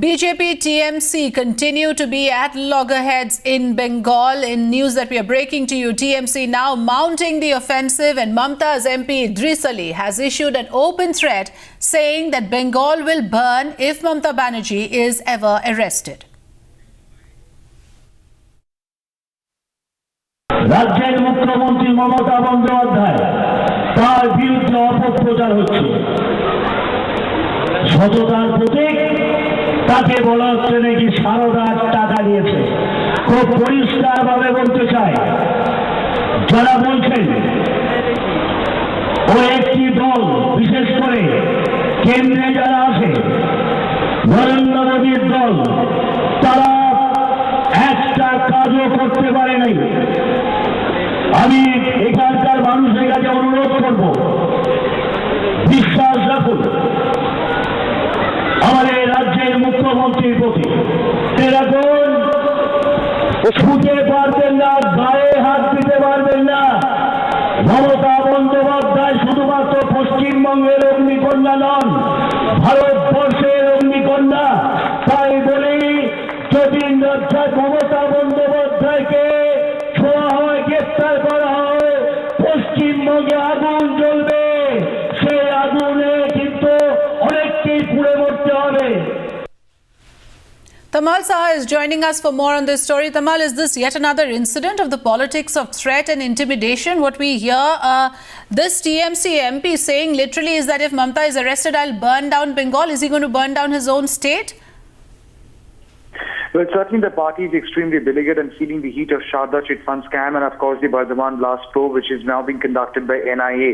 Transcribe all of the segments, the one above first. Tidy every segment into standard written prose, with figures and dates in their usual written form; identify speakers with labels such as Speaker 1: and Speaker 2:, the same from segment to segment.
Speaker 1: BJP TMC continue to be at loggerheads in Bengal. In news that we are breaking to you, TMC now mounting the offensive, and Mamta's MP Idris Ali has issued an open threat saying that Bengal will burn if Mamta Banerjee is ever arrested.
Speaker 2: রাজ্যের মুখ্যমন্ত্রী মমতা বন্দ্যোপাধ্যায় তার বিরুদ্ধে অপপ্রচার হচ্ছে। সততার প্রতীক তাকে বলা হচ্ছে নাকি সারদার টাকা দিয়েছে। খুব পরিষ্কারভাবে বলতে চাই, যারা বলছেন ও একটি দল, বিশেষ করে কেন্দ্রে যারা আছে নরেন্দ্র মোদীর দল, তারা একটা কাজও করতে পারে নাই। আমি এখানকার মানুষের কাছে অনুরোধ করব, বিশ্বাস রাখুন আমাদের রাজ্যের মুখ্যমন্ত্রীর প্রতি। এরকম ছুটে পারবেন না, গায়ে হাত দিতে পারবেন না। মমতা বন্দ্যোপাধ্যায় শুধুমাত্র পশ্চিমবঙ্গের অগ্নিকন্যা নন, ভারতবর্ষের অগ্নিকন্যা। তাই বলি, যদি মমতা বন্দ্যোপাধ্যায়কে ছোঁয়া হয়, গ্রেপ্তার করা হয়, পশ্চিমবঙ্গে আগুন জ্বলবে। সেই আগুনে কিন্তু অনেককেই পুড়ে মরতে হবে।
Speaker 1: Tamal Saha is joining us for more on this story. Tamal, is this yet another incident of the politics of threat and intimidation? What we hear, this TMC MP saying literally is that if Mamta is arrested, I'll burn down Bengal. Is he going to burn down his own state?
Speaker 3: Well, certainly the party is extremely beleaguered and feeling the heat of Sharda Chit Fund scam and, of course, the Bardhaman blast probe, which is now being conducted by NIA.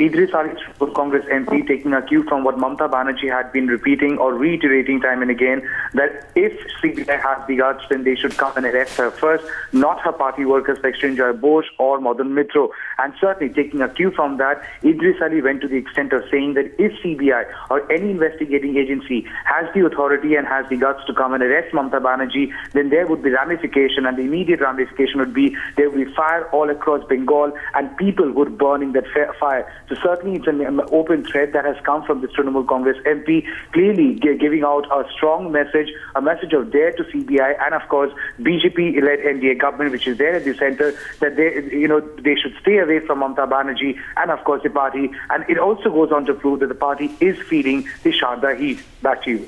Speaker 3: Idris Ali, Congress MP, taking a cue from what Mamta Banerjee had been repeating or reiterating time and again, that if CBI has the guts, then they should come and arrest her first, not her party workers like Srinjoy Bose or Madan Mitro. And certainly taking a cue from that, Idris Ali went to the extent of saying that if CBI or any investigating agency has the authority and has the guts to come and arrest Mamta Banerjee, then there would be ramification, and the immediate ramification would be there would be fire all across Bengal and people would burn in that fire. So certainly it's an open threat that has come from the Trinamool Congress MP, clearly giving out a strong message, a message of dare to CBI and, of course, BJP-led NDA government, which is there at the center, that they should stay away from Mamta Banerjee and, of course, the party. And it also goes on to prove that the party is feeling the Sharda heat. Back to you.